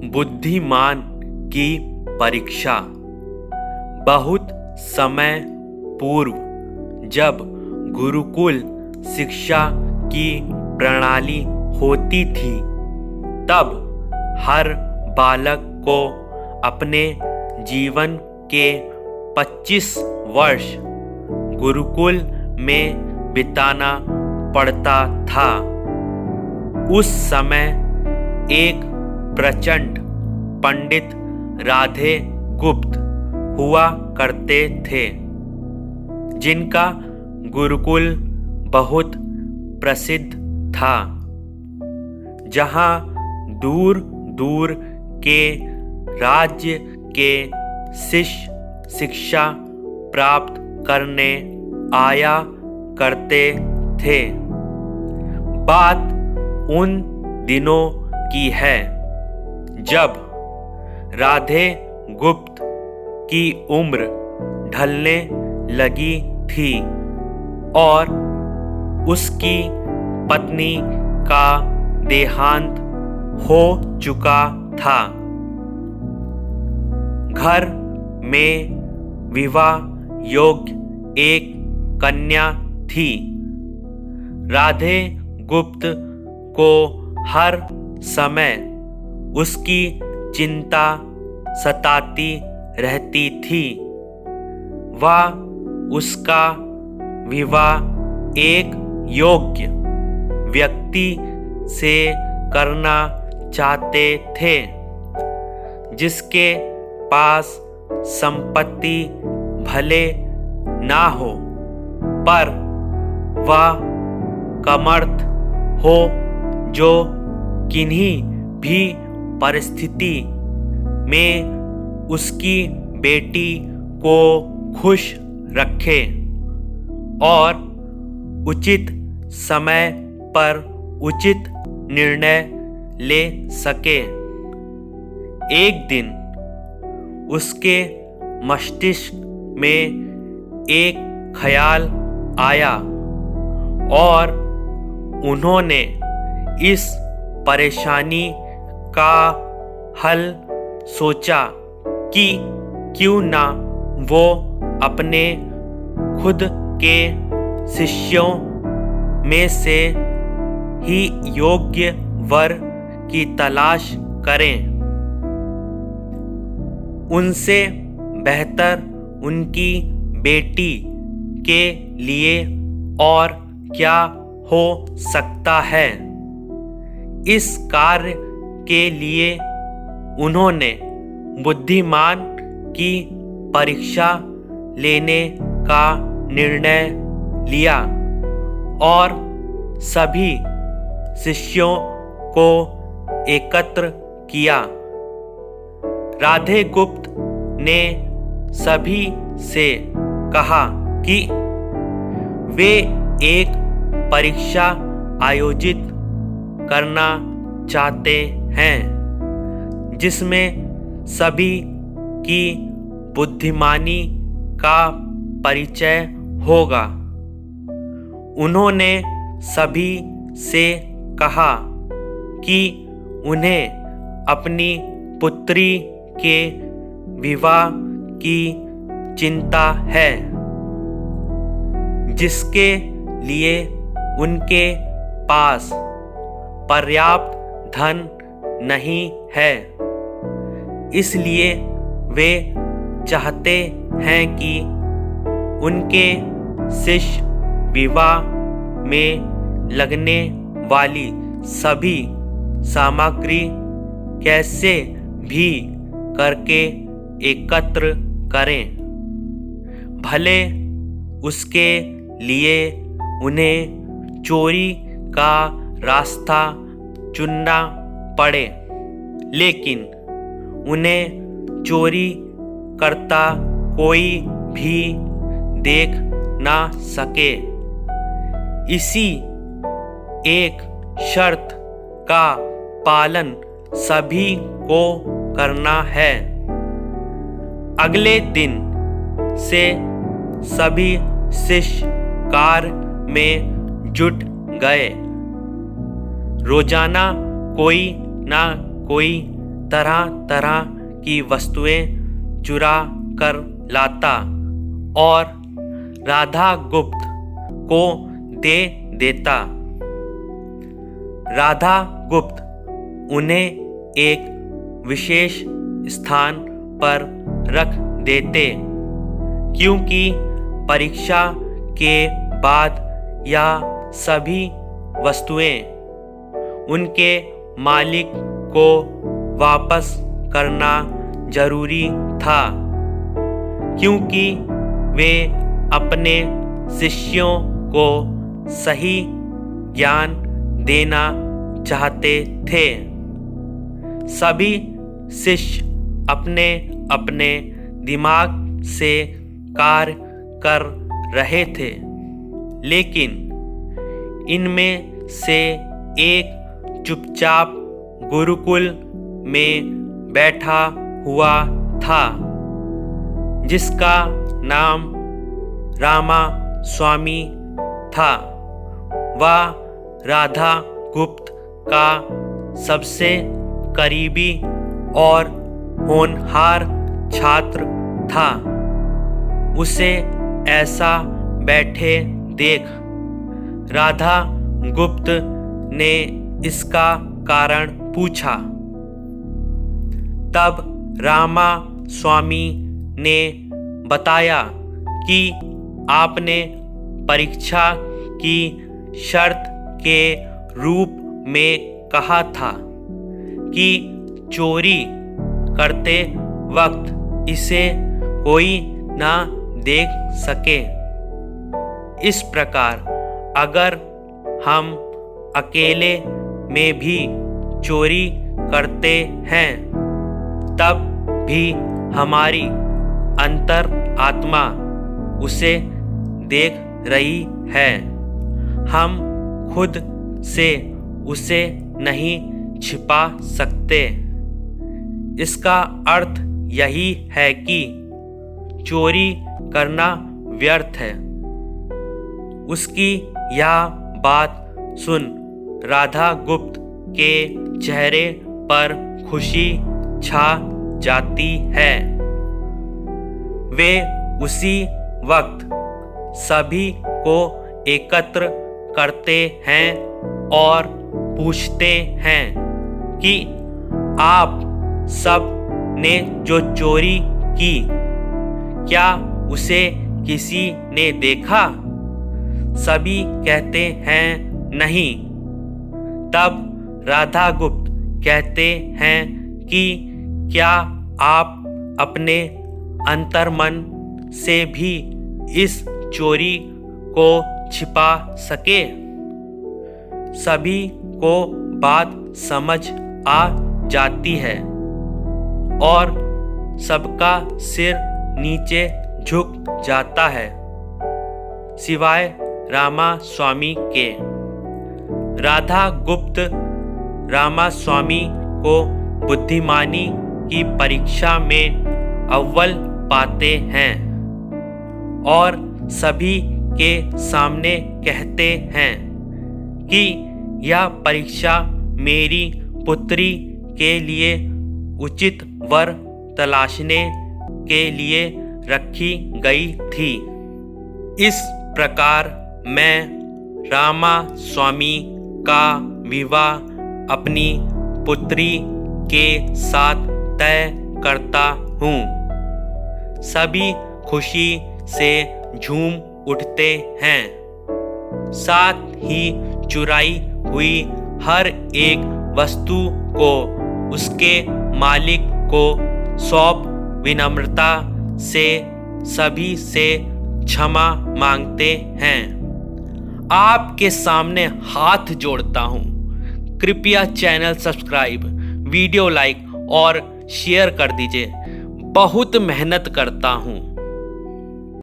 बुद्धिमान की परीक्षा। बहुत समय पूर्व जब गुरुकुल शिक्षा की प्रणाली होती थी, तब हर बालक को अपने जीवन के 25 वर्ष गुरुकुल में बिताना पड़ता था। उस समय एक प्रचंड पंडित राधे गुप्त हुआ करते थे, जिनका गुरुकुल बहुत प्रसिद्ध था, जहाँ दूर दूर के राज्य के शिष्य शिक्षा प्राप्त करने आया करते थे। बात उन दिनों की है जब राधे गुप्त की उम्र ढलने लगी थी और उसकी पत्नी का देहांत हो चुका था। घर में विवाह योग्य एक कन्या थी। राधे गुप्त को हर समय उसकी चिंता सताती रहती थी। वह उसका विवाह एक योग्य व्यक्ति से करना चाहते थे, जिसके पास संपत्ति भले ना हो, पर वह समर्थ हो, जो किन्हीं भी परिस्थिति में उसकी बेटी को खुश रखे और उचित समय पर उचित निर्णय ले सके। एक दिन उसके मस्तिष्क में एक ख्याल आया और उन्होंने इस परेशानी का हल सोचा कि क्यों ना वो अपने खुद के शिष्यों में से ही योग्य वर की तलाश करें। उनसे बेहतर उनकी बेटी के लिए और क्या हो सकता है। इस कार्य के लिए उन्होंने बुद्धिमान की परीक्षा लेने का निर्णय लिया और सभी शिष्यों को एकत्र किया। राधे गुप्त ने सभी से कहा कि वे एक परीक्षा आयोजित करना चाहते हैं, जिसमें सभी की बुद्धिमानी का परिचय होगा। उन्होंने सभी से कहा कि उन्हें अपनी पुत्री के विवाह की चिंता है, जिसके लिए उनके पास पर्याप्त धन नहीं है। इसलिए वे चाहते हैं कि उनके शिष्य विवाह में लगने वाली सभी सामग्री कैसे भी करके एकत्र करें, भले उसके लिए उन्हें चोरी का रास्ता चुनना पड़े, लेकिन उन्हें चोरी करता कोई भी देख ना सके। इसी एक शर्त का पालन सभी को करना है। अगले दिन से सभी शिष्य कार्य में जुट गए। रोजाना कोई ना कोई तरह तरह की वस्तुएं चुरा कर लाता और राधा गुप्त को दे देता। राधा गुप्त उन्हें एक विशेष स्थान पर रख देते, क्योंकि परीक्षा के बाद यह सभी वस्तुएं उनके मालिक को वापस करना जरूरी था, क्योंकि वे अपने शिष्यों को सही ज्ञान देना चाहते थे। सभी शिष्य अपने अपने दिमाग से कार्य कर रहे थे, लेकिन इनमें से एक चुपचाप गुरुकुल में बैठा हुआ था, जिसका नाम रामा स्वामी था। वह राधा गुप्त का सबसे करीबी और होनहार छात्र था। उसे ऐसा बैठे देख राधा गुप्त ने इसका कारण पूछा। तब रामा स्वामी ने बताया कि आपने परीक्षा की शर्त के रूप में कहा था कि चोरी करते वक्त इसे कोई ना देख सके। इस प्रकार अगर हम अकेले में भी चोरी करते हैं, तब भी हमारी अंतर आत्मा उसे देख रही है। हम खुद से उसे नहीं छिपा सकते। इसका अर्थ यही है कि चोरी करना व्यर्थ है। उसकी यह बात सुन राधा गुप्त के चेहरे पर खुशी छा जाती है। वे उसी वक्त सभी को एकत्र करते हैं और पूछते हैं कि आप सब ने जो चोरी की, क्या उसे किसी ने देखा? सभी कहते हैं नहीं। तब राधा गुप्त कहते हैं कि क्या आप अपने अंतर्मन से भी इस चोरी को छिपा सके? सभी को बात समझ आ जाती है और सबका सिर नीचे झुक जाता है, सिवाय रामा स्वामी के। राधा गुप्त रामा स्वामी को बुद्धिमानी की परीक्षा में अव्वल पाते हैं और सभी के सामने कहते हैं कि यह परीक्षा मेरी पुत्री के लिए उचित वर तलाशने के लिए रखी गई थी। इस प्रकार मैं रामा स्वामी का विवाह अपनी पुत्री के साथ तय करता हूँ। सभी खुशी से झूम उठते हैं। साथ ही चुराई हुई हर एक वस्तु को उसके मालिक को सौंप विनम्रता से सभी से क्षमा मांगते हैं। आपके सामने हाथ जोड़ता हूँ, कृपया चैनल सब्सक्राइब, वीडियो लाइक और शेयर कर दीजिए। बहुत मेहनत करता हूँ।